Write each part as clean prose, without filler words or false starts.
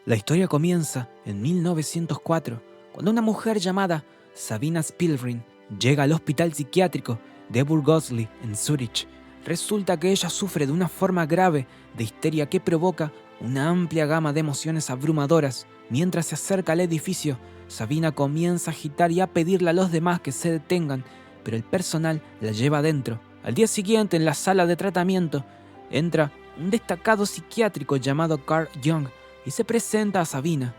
La historia comienza en 1904, cuando una mujer llamada Sabina Spielring llega al hospital psiquiátrico de Burgosli, en Zúrich. Resulta que ella sufre de una forma grave de histeria que provoca una amplia gama de emociones abrumadoras. Mientras se acerca al edificio, Sabina comienza a agitar y a pedirle a los demás que se detengan, pero el personal la lleva adentro. Al día siguiente, en la sala de tratamiento, entra un destacado psiquiátrico llamado Carl Jung y se presenta a Sabina.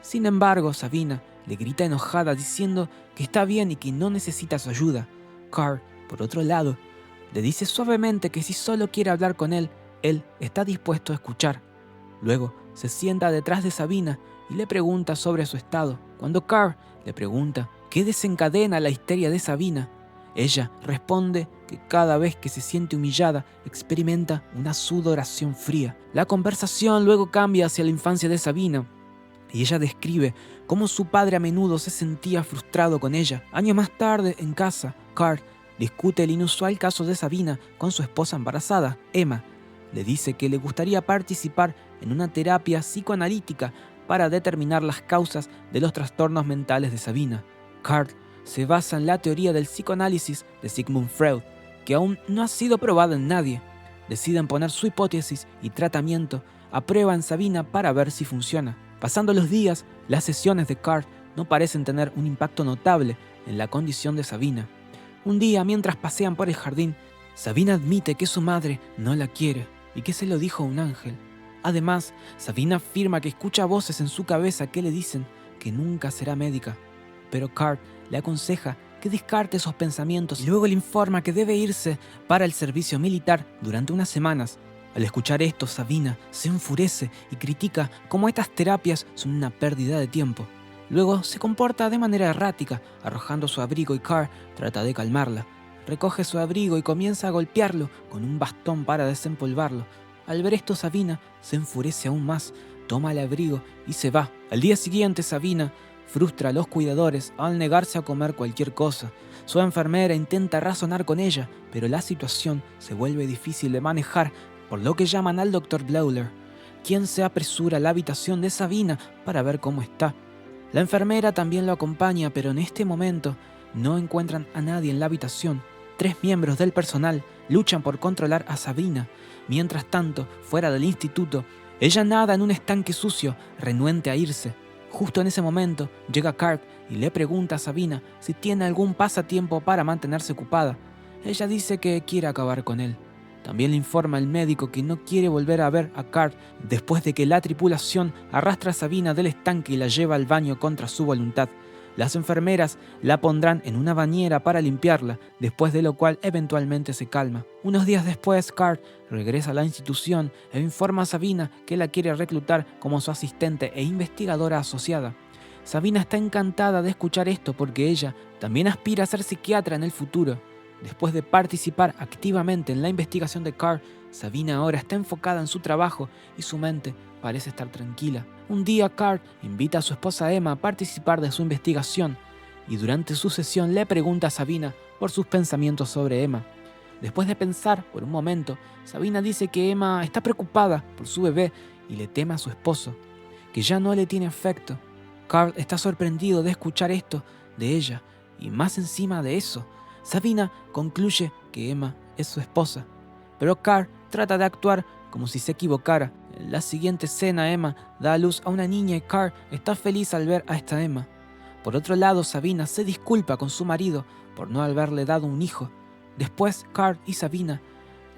Sin embargo, Sabina le grita enojada diciendo que está bien y que no necesita su ayuda. Carl, por otro lado, le dice suavemente que si solo quiere hablar con él está dispuesto a escuchar. Luego se sienta detrás de Sabina y le pregunta sobre su estado. Cuando Carl le pregunta qué desencadena la histeria de Sabina, ella responde que cada vez que se siente humillada experimenta una sudoración fría. La conversación luego cambia hacia la infancia de Sabina y ella describe cómo su padre a menudo se sentía frustrado con ella. Años más tarde, en casa, Carl discute el inusual caso de Sabina con su esposa embarazada, Emma. Le dice que le gustaría participar en una terapia psicoanalítica para determinar las causas de los trastornos mentales de Sabina. Carl se basa en la teoría del psicoanálisis de Sigmund Freud, que aún no ha sido probada en nadie. Deciden poner su hipótesis y tratamiento a prueba en Sabina para ver si funciona. Pasando los días, las sesiones de Carl no parecen tener un impacto notable en la condición de Sabina. Un día, mientras pasean por el jardín, Sabina admite que su madre no la quiere y que se lo dijo a un ángel. Además, Sabina afirma que escucha voces en su cabeza que le dicen que nunca será médica. Pero Carl le aconseja que descarte esos pensamientos y luego le informa que debe irse para el servicio militar durante unas semanas. Al escuchar esto, Sabina se enfurece y critica cómo estas terapias son una pérdida de tiempo. Luego se comporta de manera errática, arrojando su abrigo y Carl trata de calmarla. Recoge su abrigo y comienza a golpearlo con un bastón para desempolvarlo. Al ver esto, Sabina se enfurece aún más, toma el abrigo y se va. Al día siguiente, Sabina frustra a los cuidadores al negarse a comer cualquier cosa. Su enfermera intenta razonar con ella, pero la situación se vuelve difícil de manejar, por lo que llaman al Dr. Bleuler, quien se apresura a la habitación de Sabina para ver cómo está. La enfermera también lo acompaña, pero en este momento no encuentran a nadie en la habitación. 3 miembros del personal luchan por controlar a Sabina. Mientras tanto, fuera del instituto, ella nada en un estanque sucio, renuente a irse. Justo en ese momento llega Carl y le pregunta a Sabina si tiene algún pasatiempo para mantenerse ocupada. Ella dice que quiere acabar con él. También le informa el médico que no quiere volver a ver a Carl después de que la tripulación arrastra a Sabina del estanque y la lleva al baño contra su voluntad. Las enfermeras la pondrán en una bañera para limpiarla, después de lo cual eventualmente se calma. Unos días después, Carl regresa a la institución e informa a Sabina que la quiere reclutar como su asistente e investigadora asociada. Sabina está encantada de escuchar esto porque ella también aspira a ser psiquiatra en el futuro. Después de participar activamente en la investigación de Carl, Sabina ahora está enfocada en su trabajo y su mente parece estar tranquila. Un día Carl invita a su esposa Emma a participar de su investigación y durante su sesión le pregunta a Sabina por sus pensamientos sobre Emma. Después de pensar por un momento, Sabina dice que Emma está preocupada por su bebé y le teme a su esposo, que ya no le tiene afecto. Carl está sorprendido de escuchar esto de ella y más encima de eso, Sabina concluye que Emma es su esposa, pero Carl trata de actuar como si se equivocara. En la siguiente escena, Emma da a luz a una niña y Carl está feliz al ver a esta Emma. Por otro lado, Sabina se disculpa con su marido por no haberle dado un hijo. Después, Carl y Sabina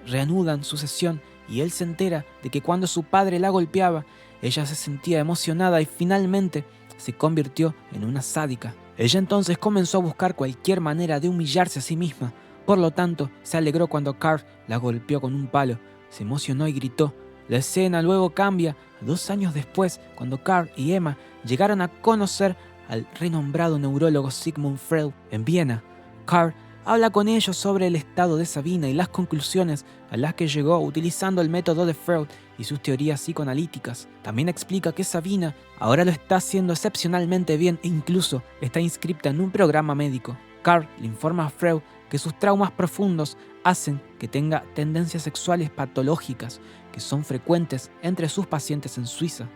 reanudan su sesión y él se entera de que cuando su padre la golpeaba, ella se sentía emocionada y finalmente se convirtió en una sádica. Ella entonces comenzó a buscar cualquier manera de humillarse a sí misma. Por lo tanto, se alegró cuando Carl la golpeó con un palo. Se emocionó y gritó. La escena luego cambia a 2 años después, cuando Carl y Emma llegaron a conocer al renombrado neurólogo Sigmund Freud en Viena. Carl habla con ellos sobre el estado de Sabina y las conclusiones a las que llegó utilizando el método de Freud y sus teorías psicoanalíticas. También explica que Sabina ahora lo está haciendo excepcionalmente bien e incluso está inscripta en un programa médico. Carl le informa a Freud que sus traumas profundos hacen que tenga tendencias sexuales patológicas que son frecuentes entre sus pacientes en Suiza.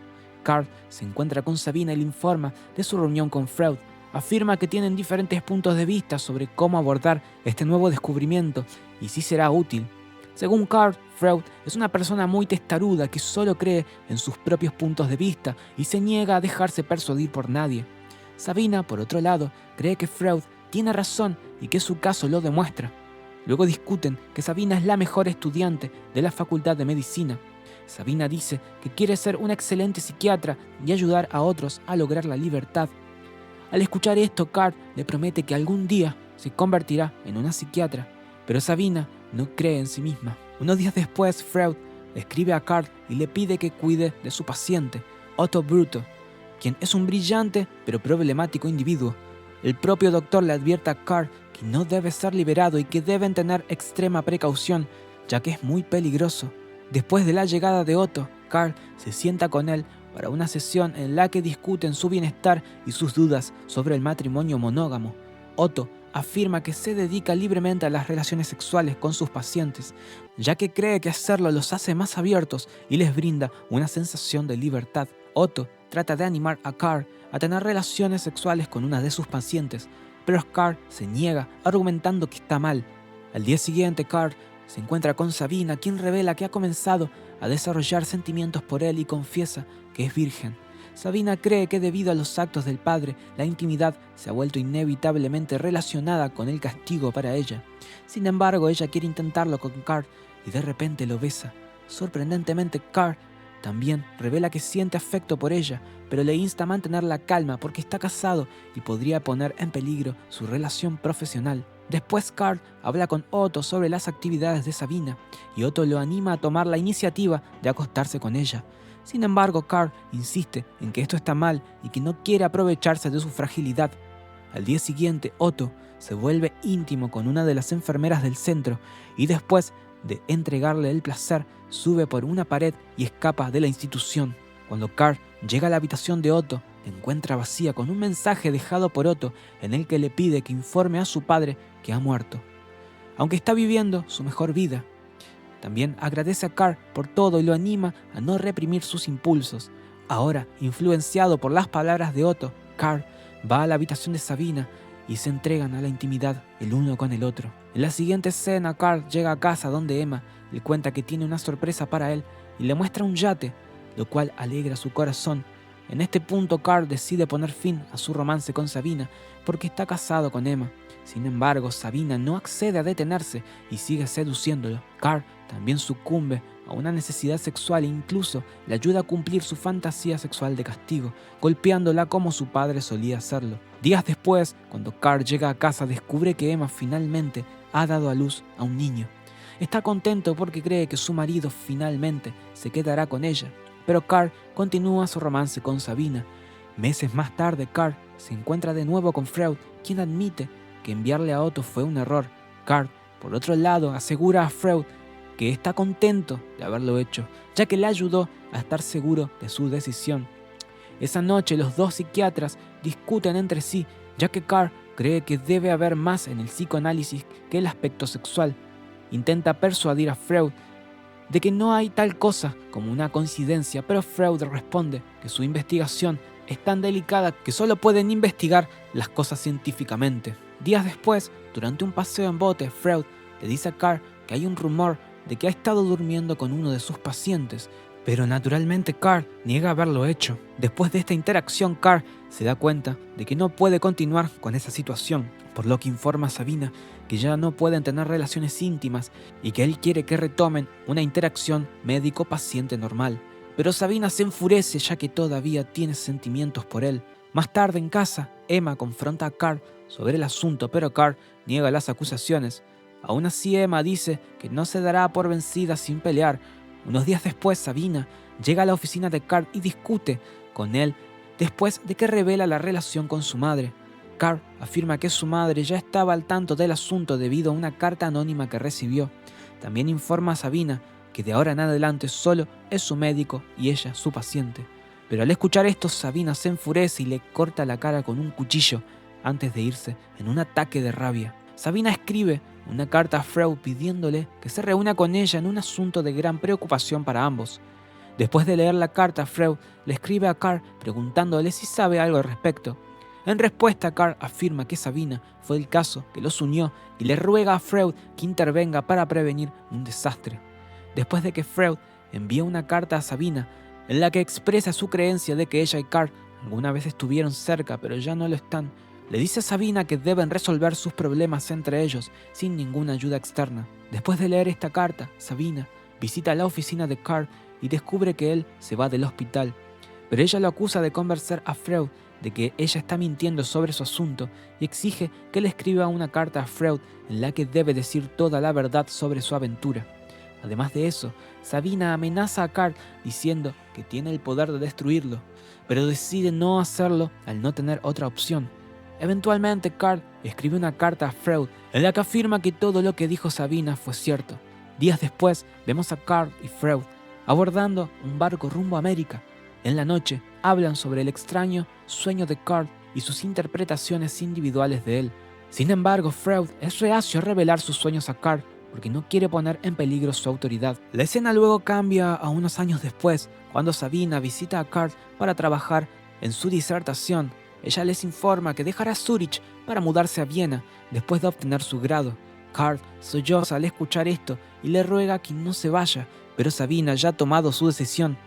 Carl se encuentra con Sabina y le informa de su reunión con Freud. Afirma que tienen diferentes puntos de vista sobre cómo abordar este nuevo descubrimiento y si será útil. Según Carl, Freud es una persona muy testaruda que solo cree en sus propios puntos de vista y se niega a dejarse persuadir por nadie. Sabina, por otro lado, cree que Freud tiene razón y que su caso lo demuestra. Luego discuten que Sabina es la mejor estudiante de la Facultad de Medicina. Sabina dice que quiere ser una excelente psiquiatra y ayudar a otros a lograr la libertad. Al escuchar esto, Carl le promete que algún día se convertirá en una psiquiatra, pero Sabina no cree en sí misma. Unos días después, Freud escribe a Carl y le pide que cuide de su paciente, Otto Bruto, quien es un brillante pero problemático individuo. El propio doctor le advierte a Carl que no debe ser liberado y que deben tener extrema precaución, ya que es muy peligroso. Después de la llegada de Otto, Carl se sienta con él para una sesión en la que discuten su bienestar y sus dudas sobre el matrimonio monógamo. Otto afirma que se dedica libremente a las relaciones sexuales con sus pacientes, ya que cree que hacerlo los hace más abiertos y les brinda una sensación de libertad. Otto trata de animar a Carl a tener relaciones sexuales con una de sus pacientes, pero Carl se niega, argumentando que está mal. Al día siguiente, Carl se encuentra con Sabina, quien revela que ha comenzado a desarrollar sentimientos por él y confiesa que es virgen. Sabina cree que debido a los actos del padre, la intimidad se ha vuelto inevitablemente relacionada con el castigo para ella. Sin embargo, ella quiere intentarlo con Carl y de repente lo besa. Sorprendentemente, Carl también revela que siente afecto por ella, pero le insta a mantener la calma porque está casado y podría poner en peligro su relación profesional. Después Carl habla con Otto sobre las actividades de Sabina y Otto lo anima a tomar la iniciativa de acostarse con ella. Sin embargo, Carl insiste en que esto está mal y que no quiere aprovecharse de su fragilidad. Al día siguiente, Otto se vuelve íntimo con una de las enfermeras del centro y después de entregarle el placer, sube por una pared y escapa de la institución. Cuando Carl llega a la habitación de Otto, la encuentra vacía con un mensaje dejado por Otto en el que le pide que informe a su padre que ha muerto, aunque está viviendo su mejor vida. También agradece a Carl por todo y lo anima a no reprimir sus impulsos. Ahora, influenciado por las palabras de Otto, Carl va a la habitación de Sabina y se entregan a la intimidad el uno con el otro. En la siguiente escena, Carl llega a casa donde Emma le cuenta que tiene una sorpresa para él y le muestra un yate, lo cual alegra su corazón. En este punto, Carl decide poner fin a su romance con Sabina porque está casado con Emma. Sin embargo, Sabina no accede a detenerse y sigue seduciéndolo. Carl también sucumbe a una necesidad sexual e incluso le ayuda a cumplir su fantasía sexual de castigo, golpeándola como su padre solía hacerlo. Días después, cuando Carl llega a casa, descubre que Emma finalmente ha dado a luz a un niño. Está contento porque cree que su marido finalmente se quedará con ella, pero Carl continúa su romance con Sabina. Meses más tarde, Carl se encuentra de nuevo con Freud, quien admite que enviarle a Otto fue un error. Carl, por otro lado, asegura a Freud que está contento de haberlo hecho, ya que le ayudó a estar seguro de su decisión. Esa noche los dos psiquiatras discuten entre sí, ya que Carl cree que debe haber más en el psicoanálisis que el aspecto sexual. Intenta persuadir a Freud de que no hay tal cosa como una coincidencia, pero Freud responde que su investigación es tan delicada que solo pueden investigar las cosas científicamente. Días después, durante un paseo en bote, Freud le dice a Carl que hay un rumor de que ha estado durmiendo con uno de sus pacientes, pero naturalmente Carl niega haberlo hecho. Después de esta interacción, Carl se da cuenta de que no puede continuar con esa situación, por lo que informa a Sabina que ya no pueden tener relaciones íntimas y que él quiere que retomen una interacción médico-paciente normal. Pero Sabina se enfurece ya que todavía tiene sentimientos por él. Más tarde en casa, Emma confronta a Carl sobre el asunto, pero Carl niega las acusaciones. Aún así, Emma dice que no se dará por vencida sin pelear. Unos días después, Sabina llega a la oficina de Carl y discute con él después de que revela la relación con su madre. Carl afirma que su madre ya estaba al tanto del asunto debido a una carta anónima que recibió. También informa a Sabina que de ahora en adelante solo es su médico y ella su paciente. Pero al escuchar esto, Sabina se enfurece y le corta la cara con un cuchillo antes de irse en un ataque de rabia. Sabina escribe una carta a Freud pidiéndole que se reúna con ella en un asunto de gran preocupación para ambos. Después de leer la carta, Freud le escribe a Carl preguntándole si sabe algo al respecto. En respuesta, Carl afirma que Sabina fue el caso que los unió y le ruega a Freud que intervenga para prevenir un desastre. Después de que Freud envía una carta a Sabina en la que expresa su creencia de que ella y Carl alguna vez estuvieron cerca pero ya no lo están, le dice a Sabina que deben resolver sus problemas entre ellos sin ninguna ayuda externa. Después de leer esta carta, Sabina visita la oficina de Carl y descubre que él se va del hospital, pero ella lo acusa de convencer a Freud de que ella está mintiendo sobre su asunto y exige que le escriba una carta a Freud en la que debe decir toda la verdad sobre su aventura. Además de eso, Sabina amenaza a Carl diciendo que tiene el poder de destruirlo, pero decide no hacerlo al no tener otra opción. Eventualmente, Carl escribe una carta a Freud en la que afirma que todo lo que dijo Sabina fue cierto. Días después, vemos a Carl y Freud abordando un barco rumbo a América. En la noche, hablan sobre el extraño sueño de Carl y sus interpretaciones individuales de él. Sin embargo, Freud es reacio a revelar sus sueños a Carl porque no quiere poner en peligro su autoridad. La escena luego cambia a unos años después, cuando Sabina visita a Carl para trabajar en su disertación. Ella les informa que dejará Zúrich para mudarse a Viena después de obtener su grado. Carl solloza al escuchar esto y le ruega que no se vaya, pero Sabina ya ha tomado su decisión.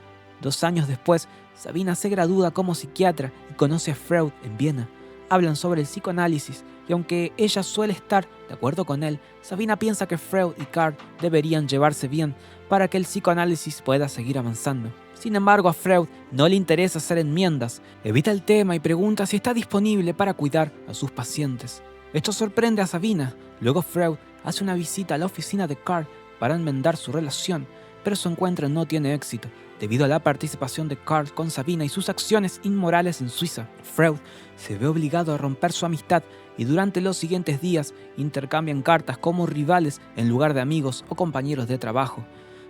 2 años después, Sabina se gradúa como psiquiatra y conoce a Freud en Viena. Hablan sobre el psicoanálisis y aunque ella suele estar de acuerdo con él, Sabina piensa que Freud y Carl deberían llevarse bien para que el psicoanálisis pueda seguir avanzando. Sin embargo, a Freud no le interesa hacer enmiendas, evita el tema y pregunta si está disponible para cuidar a sus pacientes. Esto sorprende a Sabina. Luego Freud hace una visita a la oficina de Carl para enmendar su relación, pero su encuentro no tiene éxito, debido a la participación de Carl con Sabina y sus acciones inmorales en Suiza. Freud se ve obligado a romper su amistad y durante los siguientes días intercambian cartas como rivales en lugar de amigos o compañeros de trabajo.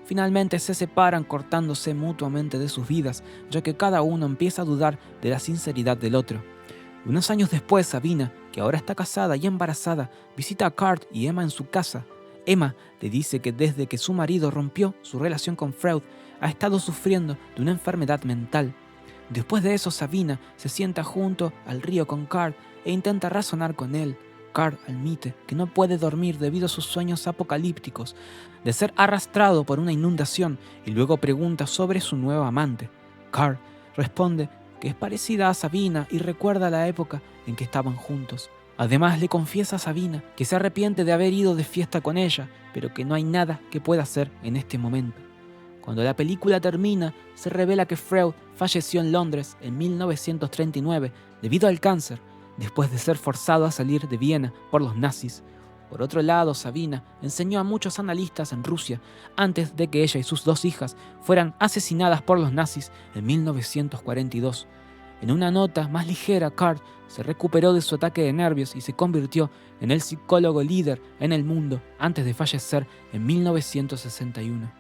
Finalmente se separan cortándose mutuamente de sus vidas, ya que cada uno empieza a dudar de la sinceridad del otro. Unos años después, Sabina, que ahora está casada y embarazada, visita a Carl y Emma en su casa. Emma le dice que desde que su marido rompió su relación con Freud, ha estado sufriendo de una enfermedad mental. Después de eso, Sabina se sienta junto al río con Carl e intenta razonar con él. Carl admite que no puede dormir debido a sus sueños apocalípticos, de ser arrastrado por una inundación, y luego pregunta sobre su nueva amante. Carl responde que es parecida a Sabina y recuerda la época en que estaban juntos. Además, le confiesa a Sabina que se arrepiente de haber ido de fiesta con ella, pero que no hay nada que pueda hacer en este momento. Cuando la película termina, se revela que Freud falleció en Londres en 1939 debido al cáncer, después de ser forzado a salir de Viena por los nazis. Por otro lado, Sabina enseñó a muchos analistas en Rusia antes de que ella y sus 2 hijas fueran asesinadas por los nazis en 1942. En una nota más ligera, Carl se recuperó de su ataque de nervios y se convirtió en el psicólogo líder en el mundo antes de fallecer en 1961.